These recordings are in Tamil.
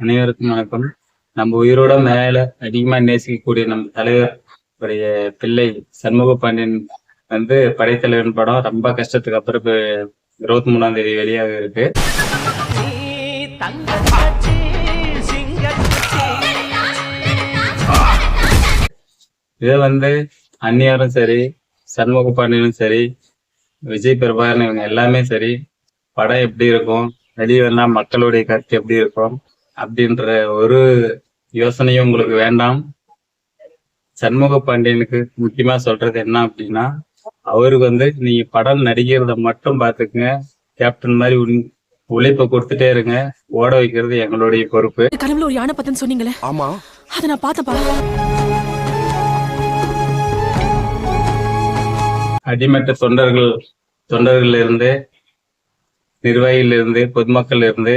அனைவருக்கும் வணக்கம். நம்ம உயிரோட மேல அதிகமா நேசிக்கக்கூடிய நம்ம தலைவர் உடைய பிள்ளை சண்முக பாண்டியன் படைத்தலைவன் படம் ரொம்ப கஷ்டத்துக்கு அப்புறம் 23ஆம் தேதி வெளியாக இருக்கு. இதை அந்நியாரும் சரி, சண்முக பாண்டியனும் சரி, விஜய் பிரபாகரன் இவங்க எல்லாமே சரி, படம் எப்படி இருக்கும், வெளியே மக்களுடைய கருத்து எப்படி இருக்கும் அப்படின்ற ஒரு யோசனையும் உங்களுக்கு வேண்டாம். சண்முக பாண்டியனுக்கு முக்கியமா சொல்றது என்ன அப்படின்னா, அவருக்கு நீங்க படம் நடிக்கிறத மட்டும் பாத்துக்குங்க. கேப்டன் மாதிரி உழைப்ப கொடுத்துட்டே இருங்க. ஓட வைக்கிறது எங்களுடைய பொறுப்பு. கனவுல ஒரு யானை பத்தன்னு சொன்னீங்களே, ஆமா, அத நான் பார்த்தப்பா. அடிமட்ட தொண்டர்கள் இருந்து, நிர்வாகிகள் இருந்து, பொதுமக்கள் இருந்து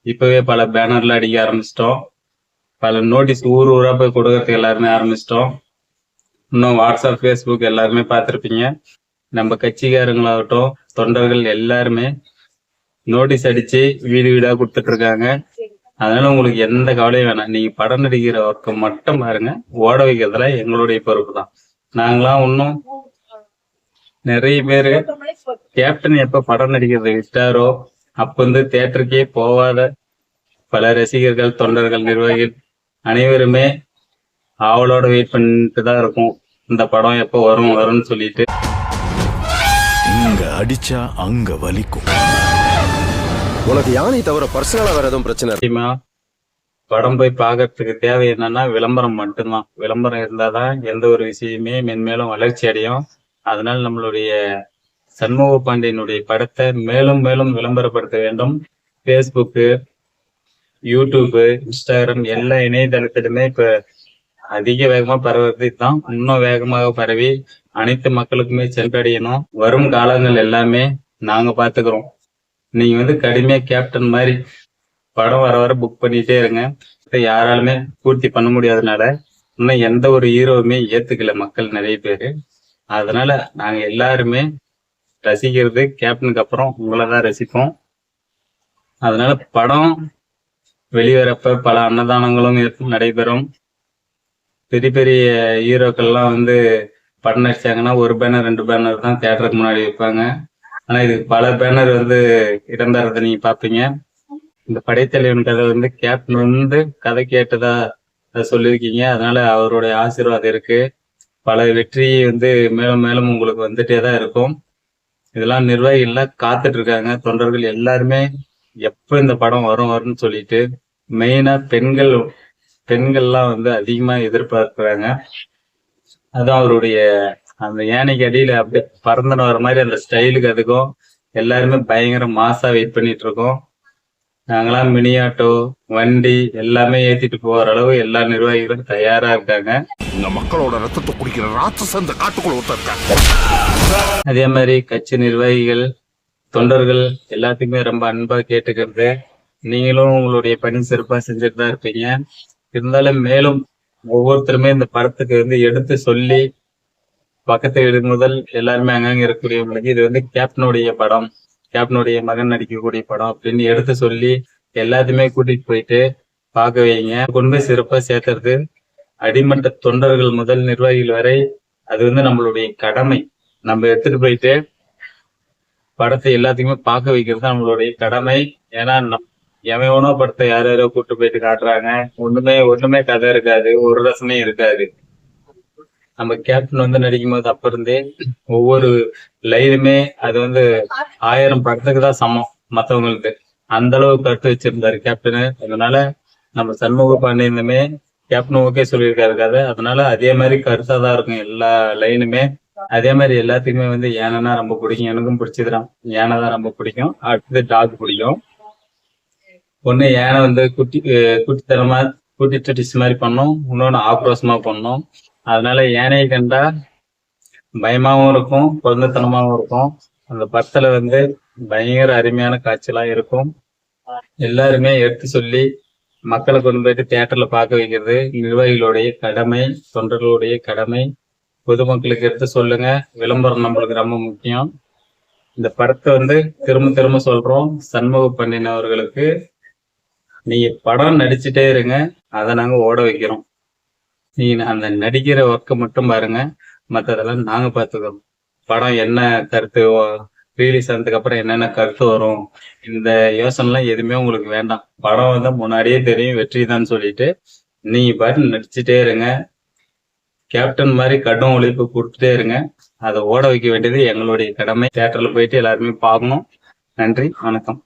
இப்பவே பல பேனர்ல அடிக்க ஆரம்பிச்சிட்டோம். பல நோட்டீஸ் ஊர் ஊரா போய் கொடுக்கறதுக்கு எல்லாருமே ஆரம்பிச்சிட்டோம். இன்னும் வாட்ஸ்அப், ஃபேஸ்புக் எல்லாருமே பார்த்துருப்பீங்க. நம்ம கட்சிக்காரங்களாகட்டும், தொண்டர்கள் எல்லாருமே நோட்டீஸ் அடிச்சு வீடு வீடா கொடுத்துட்டு இருக்காங்க. அதனால உங்களுக்கு எந்த கவலையும் வேணாம். நீங்க படம் நடிக்கிற ஒர்க்கை மட்டும் பாருங்க. ஓட வைக்கிறதுல எங்களுடைய பொறுப்பு தான். நாங்களாம் இன்னும் நிறைய பேரு கேப்டன் எப்ப படம் நடிக்கிறத விட்டாரோ அப்ப தியேட்டருக்கே போவாத பல ரசிகர்கள், தொண்டர்கள், நிர்வாகிகள் அனைவருமே ஆவலோட வெயிட் பண்ணிட்டு தான் இருக்கும். இந்த படம் எப்ப வரும்னு சொல்லிட்டு. இங்க அடிச்சா அங்க வலிக்கும். உனக்கு யானை தவிர பர்சனலா வேற எதுவும் பிரச்சனை? படம் போய் பாக்குறதுக்கு தேவை என்னன்னா விளம்பரம் மட்டும்தான். விளம்பரம் இருந்தாதான் எந்த ஒரு விஷயமே மென்மேலும் வளர்ச்சி அடையும். அதனால நம்மளுடைய சண்முக பாண்டியனுடைய படத்தை மேலும் மேலும் விளம்பரப்படுத்த வேண்டும். பேஸ்புக்கு, யூடியூப், இன்ஸ்டாகிராம் எல்லா இணையதளத்திலுமே இப்ப அதிக வேகமா பரவுறது தான். இன்னும் வேகமாக பரவி அனைத்து மக்களுக்குமே சென்றடையணும். வரும் காலங்கள் எல்லாமே நாங்க பாத்துக்கிறோம். நீங்க கடுமையா கேப்டன் மாதிரி படம் வர புக் பண்ணிட்டே இருங்க. யாராலுமே பூர்த்தி பண்ண முடியாதனால இன்னும் எந்த ஒரு ஹீரோவுமே ஏத்துக்கல மக்கள் நிறைய பேரு. அதனால நாங்க எல்லாருமே ரசிக்கிறது கேப்டனுக்கு அப்புறம் உங்களதான் ரசிப்போம். அதனால படம் வெளிவரப்ப பல அன்னதானங்களும் நடைபெறும். பெரிய பெரிய ஹீரோக்கள்லாம் படம் நடிச்சாங்கன்னா ஒரு பேனர் 2 பேனர் தான் தியேட்டருக்கு முன்னாடி வைப்பாங்க. ஆனா இதுக்கு பல பேனர் இடம்பெறதை நீங்க பாப்பீங்க. இந்த படைத்தலைவன் கதை கேப்டன் கதை கேட்டதா சொல்லியிருக்கீங்க. அதனால அவருடைய ஆசீர்வாதம் இருக்கு. பல வெற்றி மேலும் மேலும் உங்களுக்கு வந்துட்டே தான் இருக்கும். இதெல்லாம் நிர்வாகிகள்லாம் காத்துட்டு இருக்காங்க. தொண்டர்கள் எல்லாருமே எப்ப இந்த படம் வரும்னு சொல்லிட்டு, மெயினா பெண்கள்லாம் அதிகமா எதிர்பார்க்கிறாங்க. அதுவும் அவருடைய அந்த யானைக்கு அடியில அப்படியே பறந்துன்னு வர மாதிரி அந்த ஸ்டைலுக்கு அதுக்கும் எல்லாருமே பயங்கர மாசா வெயிட் பண்ணிட்டு இருக்கோம். நாங்களாம் மினி ஆட்டோ, வண்டி எல்லாமே ஏத்திட்டு போற அளவு எல்லா நிர்வாகிகளும் தயாரா இருக்காங்க. இந்த மக்களோட ரத்தத்தை குடிக்கிற ராட்சசன் இந்த காட்டுக்குள்ள ஒருத்தர். அதே மாதிரி கட்சி நிர்வாகிகள், தொண்டர்கள் எல்லாத்துக்குமே ரொம்ப அன்பா கேட்டுக்கிறது, நீங்களும் உங்களுடைய பணி சிறப்பா செஞ்சுட்டு தான் இருப்பீங்க. இருந்தாலும் மேலும் ஒவ்வொருத்தருமே இந்த படத்துக்கு எடுத்து சொல்லி பக்கத்து வீடு முதல் எல்லாருமே அங்கங்க இருக்கக்கூடியவங்களுக்கு இது கேப்டனுடைய படம், கேப்டனுடைய மகன் நடிக்கக்கூடிய படம் அப்படின்னு எடுத்து சொல்லி எல்லாத்தையுமே கூட்டிட்டு போயிட்டு பார்க்க வைங்க. கொண்டு போய் சிறப்பா சேர்த்துறது அடிமட்ட தொண்டர்கள் முதல் நிர்வாகிகள் வரை அது நம்மளுடைய கடமை. நம்ம எடுத்துட்டு போயிட்டு படத்தை எல்லாத்தையுமே பார்க்க வைக்கிறது தான் நம்மளுடைய கடமை. ஏன்னா எவனோ படத்தை யாரோ கூட்டு போயிட்டு காட்டுறாங்க. ஒண்ணுமே கதை இருக்காது, ஒரு ரசனையும் இருக்காது. நம்ம கேப்டன் நடிக்கும் போது அப்ப இருந்தே ஒவ்வொரு லைனுமே அது 1000 படத்துக்கு தான் சமம் மத்தவங்களுக்கு. அந்த அளவு கருத்து வச்சிருந்தாரு கேப்டனு. அதனால நம்ம சண்முக பாண்டியனுமே கேப்டன் ஓகே சொல்லியிருக்காரு கதை. அதனால அதே மாதிரி கருத்தா தான் இருக்கும் எல்லா லைனுமே. அதே மாதிரி எல்லாத்துக்குமே யானைனா ரொம்ப பிடிக்கும். எனக்கும் பிடிச்சதுதான். யானை தான் ரொம்ப பிடிக்கும். அடுத்தது டாக் பிடிக்கும். ஒண்ணு யானை குட்டித்தனமா குட்டி மாதிரி பண்ணும், இன்னொன்னு ஆக்ரோஷமா பண்ணும். அதனால யானையை கண்டா பயமாவும் இருக்கும், குழந்தைத்தனமாவும் இருக்கும். அந்த படத்துல பயங்கர அருமையான காட்சியெல்லாம் இருக்கும். எல்லாருமே எடுத்து சொல்லி மக்களை கொண்டு போயிட்டு தியேட்டர்ல பார்க்க வைக்கிறது நிர்வாகிகளுடைய கடமை, தொண்டர்களுடைய கடமை. பொதுமக்களுக்கு எடுத்து சொல்லுங்க. விளம்பரம் நம்மளுக்கு ரொம்ப முக்கியம். இந்த படத்தை திரும்ப திரும்ப சொல்றோம். சண்முக பாண்டியன் அவர்களுக்கு நீங்க படம் நடிச்சுட்டே இருங்க, அதை நாங்க ஓட வைக்கிறோம். நீங்க அந்த நடிக்கிற ஒர்க்கை மட்டும் பாருங்க, மற்றதெல்லாம் நாங்க பார்த்துக்கிறோம். படம் என்ன கருத்து ரிலீஸ் ஆனதுக்கு அப்புறம் என்னென்ன கருத்து வரும், இந்த யோசனைலாம் எதுவுமே உங்களுக்கு வேண்டாம். படம் வந்து முன்னாடியே தெரியும் வெற்றி தான் சொல்லிட்டு நீங்க பாட்டு நடிச்சுட்டே இருங்க. கேப்டன் மாதிரி கடும் உழைப்பு கொடுத்துட்டே இருங்க. அதை ஓட வைக்க வேண்டியது எங்களுடைய கடமை. தியேட்டர்ல போயிட்டு எல்லாருமே பார்க்கணும். நன்றி, வணக்கம்.